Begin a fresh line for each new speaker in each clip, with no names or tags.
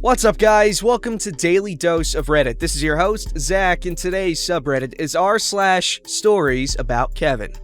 What's up, guys? Welcome to Daily Dose of Reddit. This is your host, Zach, and today's subreddit is r/StoriesAboutKevin.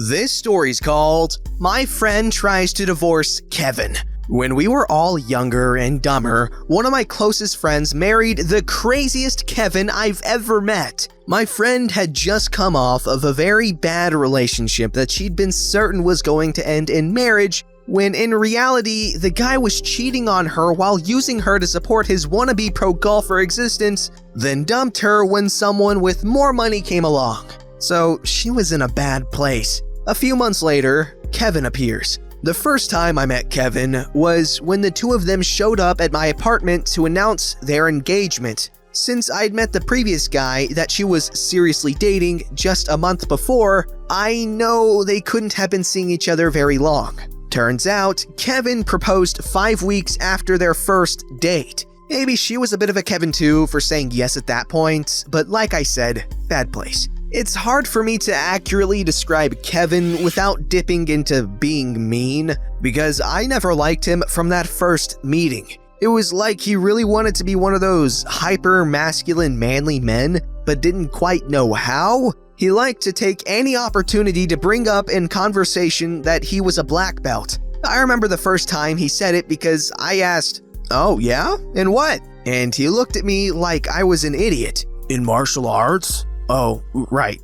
This story's called, My Friend Tries to Divorce Kevin. When we were all younger and dumber, one of my closest friends married the craziest Kevin I've ever met. My friend had just come off of a very bad relationship that she'd been certain was going to end in marriage, when in reality, the guy was cheating on her while using her to support his wannabe pro-golfer existence, then dumped her when someone with more money came along. So she was in a bad place. A few months later, Kevin appears. The first time I met Kevin was when the two of them showed up at my apartment to announce their engagement. Since I'd met the previous guy that she was seriously dating just a month before, I know they couldn't have been seeing each other very long. Turns out, Kevin proposed 5 weeks after their first date. Maybe she was a bit of a Kevin too for saying yes at that point, but like I said, bad place. It's hard for me to accurately describe Kevin without dipping into being mean, because I never liked him from that first meeting. It was like he really wanted to be one of those hyper-masculine manly men, but didn't quite know how. He liked to take any opportunity to bring up in conversation that he was a black belt. I remember the first time he said it because I asked, "Oh yeah? In what?" And he looked at me like I was an idiot. "In martial arts?" "Oh, right,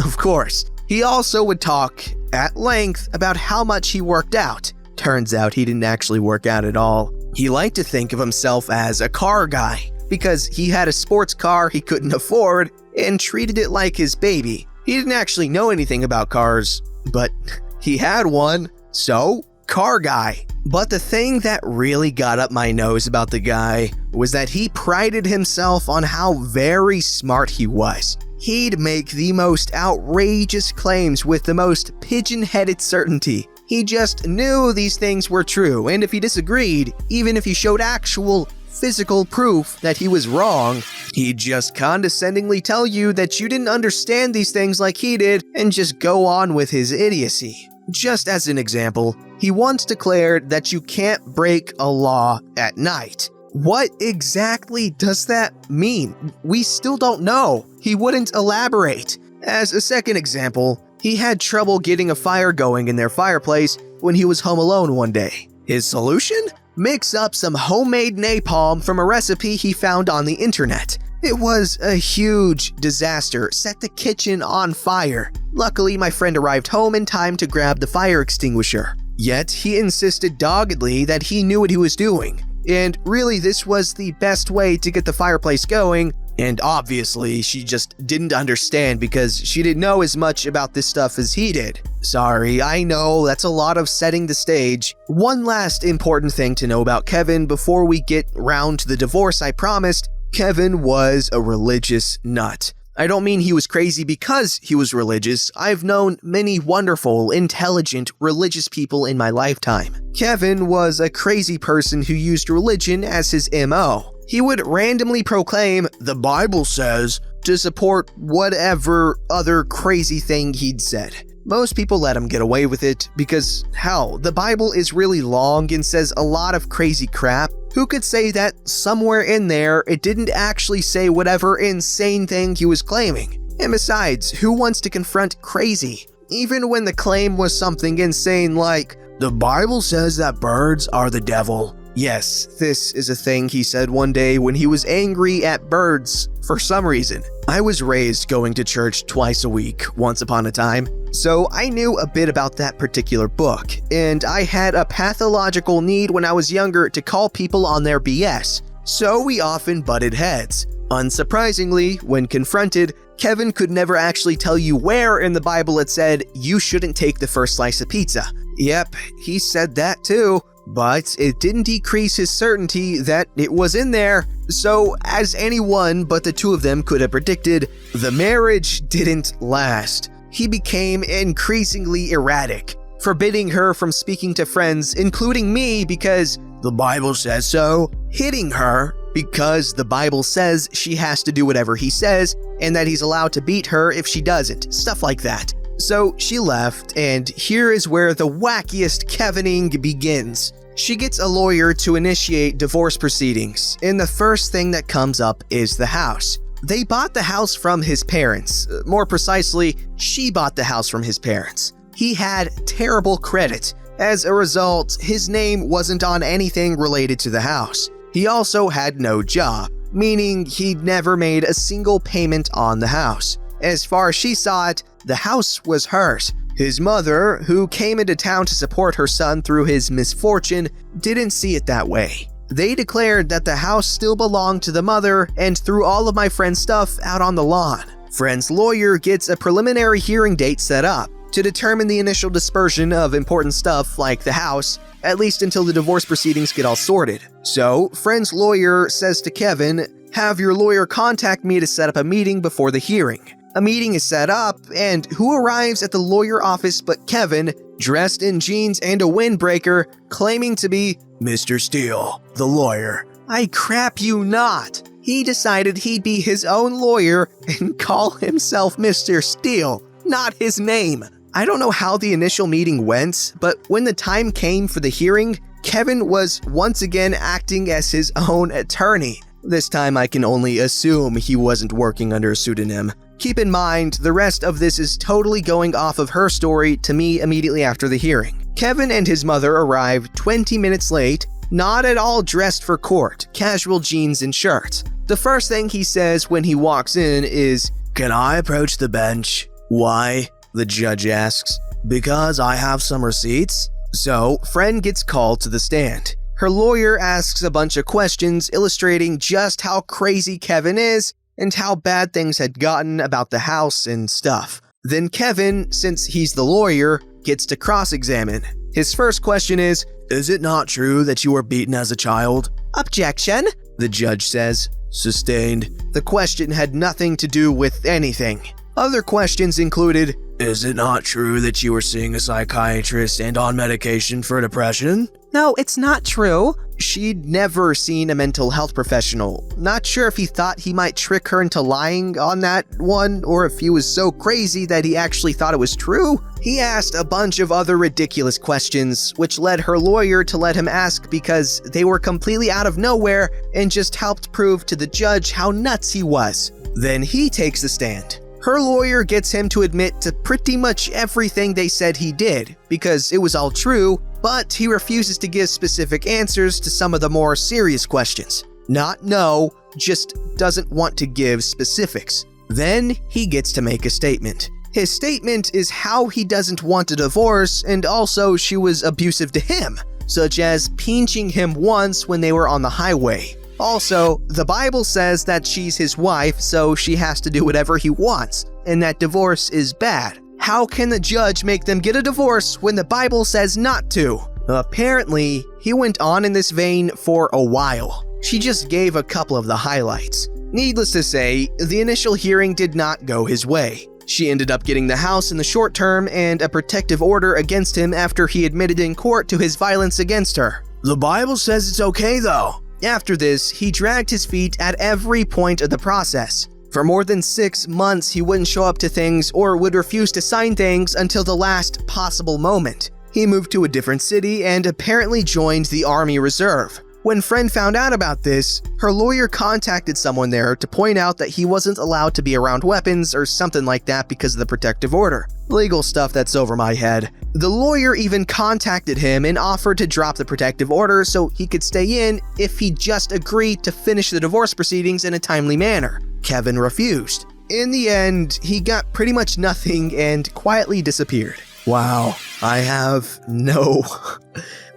of course." He also would talk at length about how much he worked out. Turns out he didn't actually work out at all. He liked to think of himself as a car guy because he had a sports car he couldn't afford and treated it like his baby. He didn't actually know anything about cars, but he had one, so car guy. But the thing that really got up my nose about the guy was that he prided himself on how very smart he was. He'd make the most outrageous claims with the most pigeon-headed certainty. He just knew these things were true, and if he disagreed, even if he showed actual physical proof that he was wrong, he'd just condescendingly tell you that you didn't understand these things like he did and just go on with his idiocy. Just as an example, he once declared that you can't break a law at night. What exactly does that mean? We still don't know. He wouldn't elaborate. As a second example, he had trouble getting a fire going in their fireplace when he was home alone one day. His solution? Mix up some homemade napalm from a recipe he found on the internet. It was a huge disaster, set the kitchen on fire. Luckily, my friend arrived home in time to grab the fire extinguisher. Yet, he insisted doggedly that he knew what he was doing. And really, this was the best way to get the fireplace going. And obviously, she just didn't understand because she didn't know as much about this stuff as he did. Sorry, I know that's a lot of setting the stage. One last important thing to know about Kevin before we get round to the divorce I promised. Kevin was a religious nut. I don't mean he was crazy because he was religious. I've known many wonderful, intelligent, religious people in my lifetime. Kevin was a crazy person who used religion as his MO. He would randomly proclaim, "The Bible says," to support whatever other crazy thing he'd said. Most people let him get away with it because, hell, the Bible is really long and says a lot of crazy crap. Who could say that somewhere in there it didn't actually say whatever insane thing he was claiming? And besides, who wants to confront crazy? Even when the claim was something insane like, "The Bible says that birds are the devil." Yes, this is a thing he said one day when he was angry at birds for some reason. I was raised going to church twice a week, once upon a time, so I knew a bit about that particular book, and I had a pathological need when I was younger to call people on their BS, so we often butted heads. Unsurprisingly, when confronted, Kevin could never actually tell you where in the Bible it said you shouldn't take the first slice of pizza. Yep, he said that too. But it didn't decrease his certainty that it was in there. So, as anyone but the two of them could have predicted, the marriage didn't last. He became increasingly erratic, forbidding her from speaking to friends, including me, because the Bible says so, hitting her because the Bible says she has to do whatever he says, and that he's allowed to beat her if she doesn't, stuff like that. So she left, and here is where the wackiest Kevining begins. She gets a lawyer to initiate divorce proceedings, and the first thing that comes up is the house. They bought the house from his parents. More precisely, she bought the house from his parents. He had terrible credit. As a result, his name wasn't on anything related to the house. He also had no job, meaning he'd never made a single payment on the house. As far as she saw it, the house was hers. His mother, who came into town to support her son through his misfortune, didn't see it that way. They declared that the house still belonged to the mother and threw all of my friend's stuff out on the lawn. Friend's lawyer gets a preliminary hearing date set up to determine the initial dispersion of important stuff like the house, at least until the divorce proceedings get all sorted. So, friend's lawyer says to Kevin, "Have your lawyer contact me to set up a meeting before the hearing." A meeting is set up, and who arrives at the lawyer office but Kevin, dressed in jeans and a windbreaker, claiming to be Mr. Steele, the lawyer. I crap you not. He decided he'd be his own lawyer and call himself Mr. Steele, not his name. I don't know how the initial meeting went, but when the time came for the hearing, Kevin was once again acting as his own attorney. This time I can only assume he wasn't working under a pseudonym. Keep in mind, the rest of this is totally going off of her story to me immediately after the hearing. Kevin and his mother arrived 20 minutes late, not at all dressed for court, casual jeans and shirts. The first thing he says when he walks in is, "Can I approach the bench?" "Why?" the judge asks. "Because I have some receipts." So, friend gets called to the stand. Her lawyer asks a bunch of questions illustrating just how crazy Kevin is and how bad things had gotten about the house and stuff. Then Kevin, since he's the lawyer, gets to cross-examine. His first question is it not true that you were beaten as a child?" "Objection," the judge says. "Sustained." The question had nothing to do with anything. Other questions included, "Is it not true that you were seeing a psychiatrist and on medication for depression?" "No, it's not true." She'd never seen a mental health professional. Not sure if he thought he might trick her into lying on that one, or if he was so crazy that he actually thought it was true. He asked a bunch of other ridiculous questions, which led her lawyer to let him ask because they were completely out of nowhere and just helped prove to the judge how nuts he was. Then he takes the stand. Her lawyer gets him to admit to pretty much everything they said he did, because it was all true, but he refuses to give specific answers to some of the more serious questions. Not no, just doesn't want to give specifics. Then he gets to make a statement. His statement is how he doesn't want a divorce, and also she was abusive to him, such as pinching him once when they were on the highway. Also, the Bible says that she's his wife, so she has to do whatever he wants, and that divorce is bad. How can the judge make them get a divorce when the Bible says not to? Apparently, he went on in this vein for a while. She just gave a couple of the highlights. Needless to say, the initial hearing did not go his way. She ended up getting the house in the short term and a protective order against him after he admitted in court to his violence against her. "The Bible says it's okay though." After this, he dragged his feet at every point of the process. For more than 6 months, he wouldn't show up to things or would refuse to sign things until the last possible moment. He moved to a different city and apparently joined the Army Reserve. When friend found out about this, her lawyer contacted someone there to point out that he wasn't allowed to be around weapons or something like that because of the protective order. Legal stuff that's over my head. The lawyer even contacted him and offered to drop the protective order so he could stay in if he just agreed to finish the divorce proceedings in a timely manner. Kevin refused. In the end, he got pretty much nothing and quietly disappeared. Wow, I have no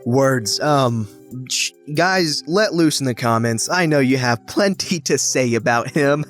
words. Guys, let loose in the comments. I know you have plenty to say about him.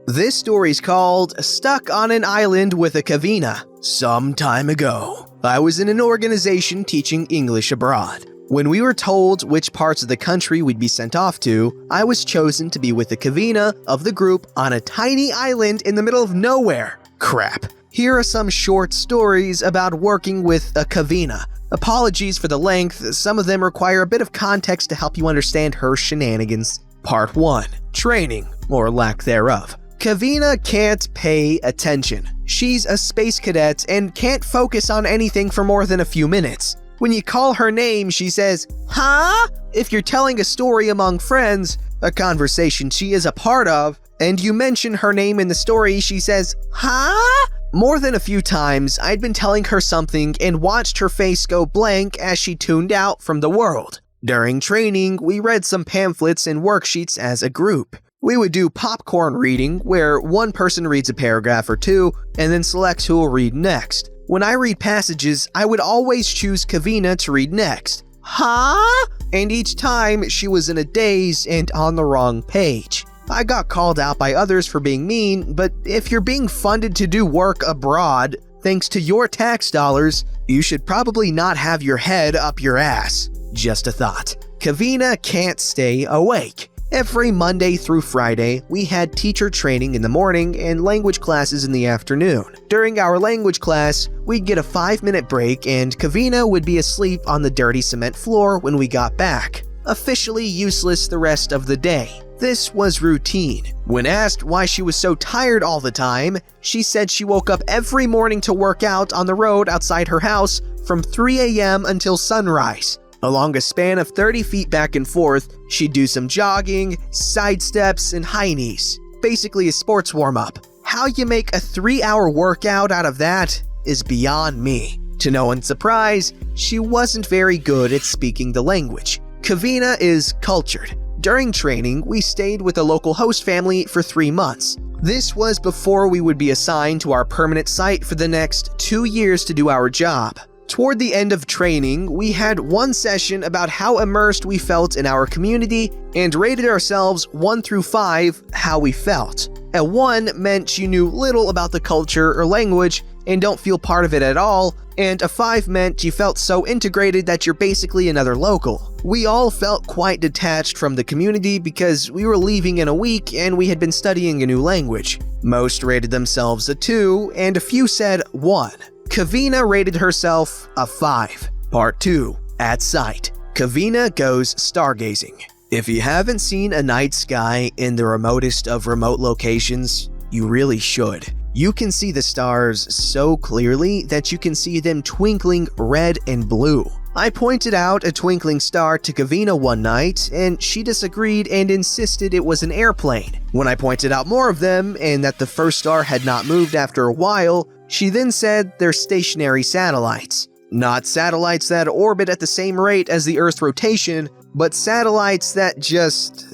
This story's called Stuck on an Island with a Kavina. Some time ago, I was in an organization teaching English abroad. When we were told which parts of the country we'd be sent off to, I was chosen to be with the Kavina of the group on a tiny island in the middle of nowhere. Crap. Here are some short stories about working with a Kavina. Apologies for the length, some of them require a bit of context to help you understand her shenanigans. Part 1. Training, or lack thereof. Kavina can't pay attention. She's a space cadet and can't focus on anything for more than a few minutes. When you call her name, she says, "Huh?" If you're telling a story among friends, a conversation she is a part of, and you mention her name in the story, she says, "Huh?" More than a few times, I'd been telling her something and watched her face go blank as she tuned out from the world. During training, we read some pamphlets and worksheets as a group. We would do popcorn reading, where one person reads a paragraph or two, and then selects who will read next. When I read passages, I would always choose Kevina to read next. Huh? And each time, she was in a daze and on the wrong page. I got called out by others for being mean, but if you're being funded to do work abroad, thanks to your tax dollars, you should probably not have your head up your ass. Just a thought. Kevina can't stay awake. Every Monday through Friday, we had teacher training in the morning and language classes in the afternoon. During our language class, we'd get a 5-minute break and Kevina would be asleep on the dirty cement floor when we got back, officially useless the rest of the day. This was routine. When asked why she was so tired all the time, she said she woke up every morning to work out on the road outside her house from 3 a.m. until sunrise. Along a span of 30 feet back and forth, she'd do some jogging, side steps, and high knees. Basically a sports warm-up. How you make a 3-hour workout out of that is beyond me. To no one's surprise, she wasn't very good at speaking the language. Kevina is cultured. During training, we stayed with a local host family for 3 months. This was before we would be assigned to our permanent site for the next 2 years to do our job. Toward the end of training, we had one session about how immersed we felt in our community and rated ourselves 1 through 5 how we felt. A 1 meant you knew little about the culture or language and don't feel part of it at all, and a 5 meant you felt so integrated that you're basically another local. We all felt quite detached from the community because we were leaving in a week and we had been studying a new language. Most rated themselves a 2 and a few said 1. Kevina rated herself a 5. Part 2. At sight. Kevina goes stargazing. If you haven't seen a night sky in the remotest of remote locations, you really should. You can see the stars so clearly that you can see them twinkling red and blue. I pointed out a twinkling star to Kevina one night, and she disagreed and insisted it was an airplane. When I pointed out more of them, and that the first star had not moved after a while, she then said they're stationary satellites. Not satellites that orbit at the same rate as the Earth's rotation, but satellites that just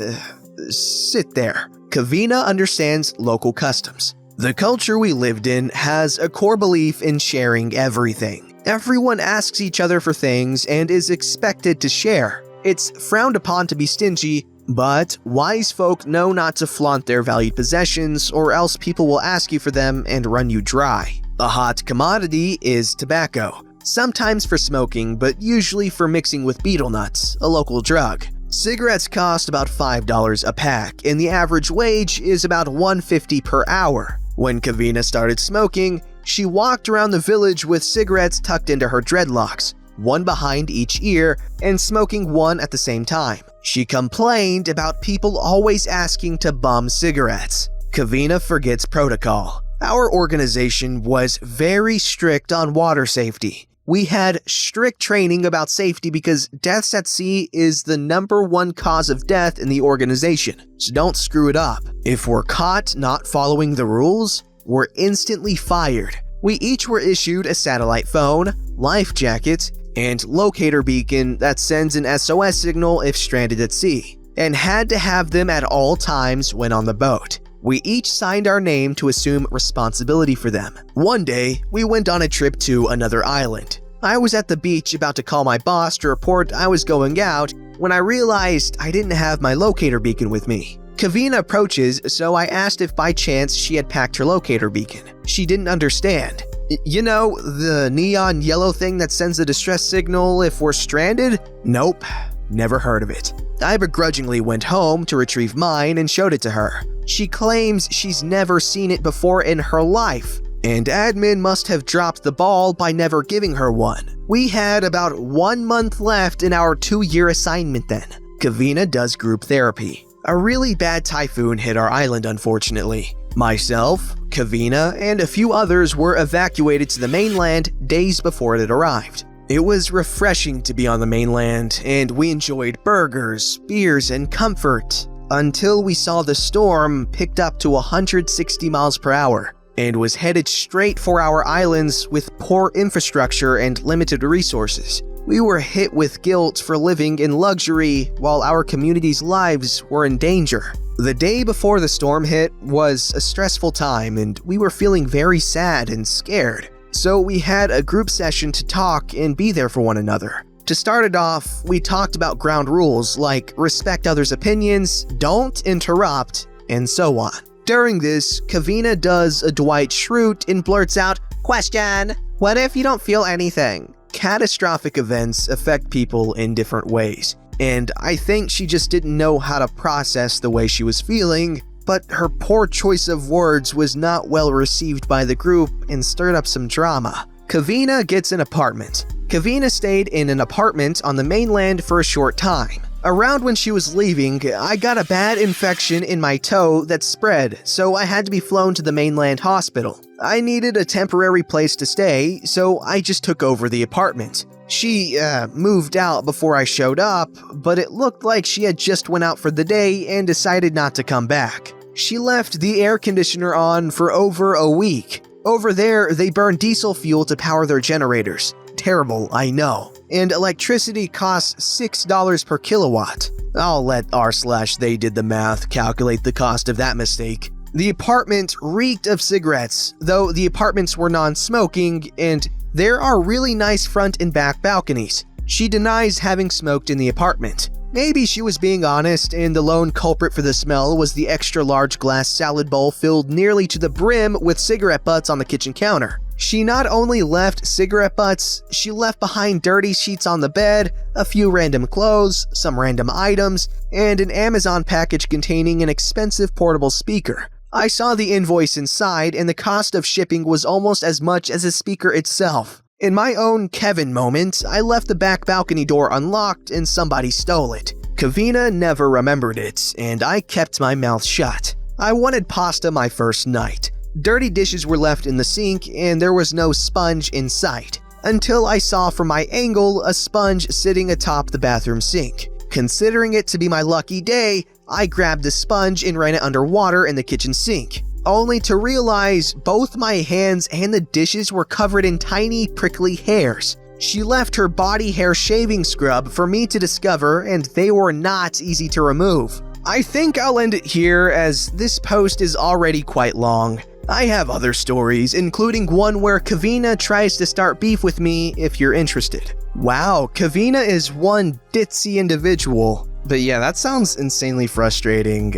sit there. Kevina understands local customs. The culture we lived in has a core belief in sharing everything. Everyone asks each other for things and is expected to share. It's frowned upon to be stingy, but wise folk know not to flaunt their valued possessions or else people will ask you for them and run you dry. A hot commodity is tobacco, sometimes for smoking, but usually for mixing with betel nuts, a local drug. Cigarettes cost about $5 a pack, and the average wage is about $1.50 per hour. When Kevina started smoking, she walked around the village with cigarettes tucked into her dreadlocks, one behind each ear, and smoking one at the same time. She complained about people always asking to bum cigarettes. Kevina forgets protocol. Our organization was very strict on water safety. We had strict training about safety because deaths at sea is the #1 cause of death in the organization, so don't screw it up. If we're caught not following the rules, we're instantly fired. We each were issued a satellite phone, life jacket, and locator beacon that sends an SOS signal if stranded at sea, and had to have them at all times when on the boat. We each signed our name to assume responsibility for them. One day, we went on a trip to another island. I was at the beach about to call my boss to report I was going out when I realized I didn't have my locator beacon with me. Kevina approaches, so I asked if by chance she had packed her locator beacon. She didn't understand. You know, the neon yellow thing that sends a distress signal if we're stranded? Nope, never heard of it. I begrudgingly went home to retrieve mine and showed it to her. She claims she's never seen it before in her life, and admin must have dropped the ball by never giving her one. We had about 1 month left in our 2-year assignment then. Kevina does group therapy. A really bad typhoon hit our island, unfortunately. Myself, Kevina, and a few others were evacuated to the mainland days before it arrived. It was refreshing to be on the mainland, and we enjoyed burgers, beers, and comfort until we saw the storm picked up to 160 miles per hour and was headed straight for our islands with poor infrastructure and limited resources. We were hit with guilt for living in luxury while our community's lives were in danger. The day before the storm hit was a stressful time, and we were feeling very sad and scared. So we had a group session to talk and be there for one another. To start it off, we talked about ground rules like respect others' opinions, don't interrupt, and so on. During this, Kevina does a Dwight Schrute and blurts out, "Question, what if you don't feel anything?" Catastrophic events affect people in different ways, and I think she just didn't know how to process the way she was feeling, but her poor choice of words was not well received by the group and stirred up some drama. Kevina gets an apartment. Kevina stayed in an apartment on the mainland for a short time. Around when she was leaving, I got a bad infection in my toe that spread, so I had to be flown to the mainland hospital. I needed a temporary place to stay, so I just took over the apartment. She moved out before I showed up, but it looked like she had just went out for the day and decided not to come back. She left the air conditioner on for over a week. Over there, they burn diesel fuel to power their generators. Terrible, I know. And electricity costs $6 per kilowatt. I'll let r/they did the math calculate the cost of that mistake. The apartment reeked of cigarettes, though the apartments were non-smoking, and there are really nice front and back balconies. She denies having smoked in the apartment. Maybe she was being honest, and the lone culprit for the smell was the extra-large glass salad bowl filled nearly to the brim with cigarette butts on the kitchen counter. She not only left cigarette butts, she left behind dirty sheets on the bed, a few random clothes, some random items, and an Amazon package containing an expensive portable speaker. I saw the invoice inside, and the cost of shipping was almost as much as the speaker itself. In my own Kevin moment, I left the back balcony door unlocked and somebody stole it. Kevina never remembered it, and I kept my mouth shut. I wanted pasta my first night. Dirty dishes were left in the sink, and there was no sponge in sight, until I saw from my angle a sponge sitting atop the bathroom sink. Considering it to be my lucky day, I grabbed the sponge and ran it underwater in the kitchen sink, only to realize both my hands and the dishes were covered in tiny prickly hairs. She left her body hair shaving scrub for me to discover, and they were not easy to remove. I think I'll end it here, as this post is already quite long. I have other stories, including one where Kevina tries to start beef with me if you're interested. Wow, Kevina is one ditzy individual. But yeah, that sounds insanely frustrating.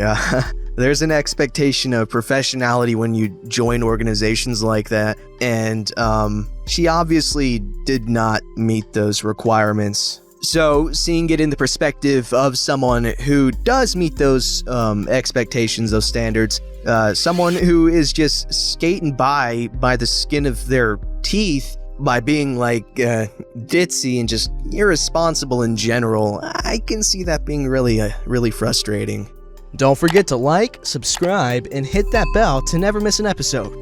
There's an expectation of professionality when you join organizations like that, and she obviously did not meet those requirements. So, seeing it in the perspective of someone who does meet those expectations, those standards, someone who is just skating by the skin of their teeth, by being like ditzy and just irresponsible in general, I can see that being really frustrating.
Don't forget to like, subscribe, and hit that bell to never miss an episode.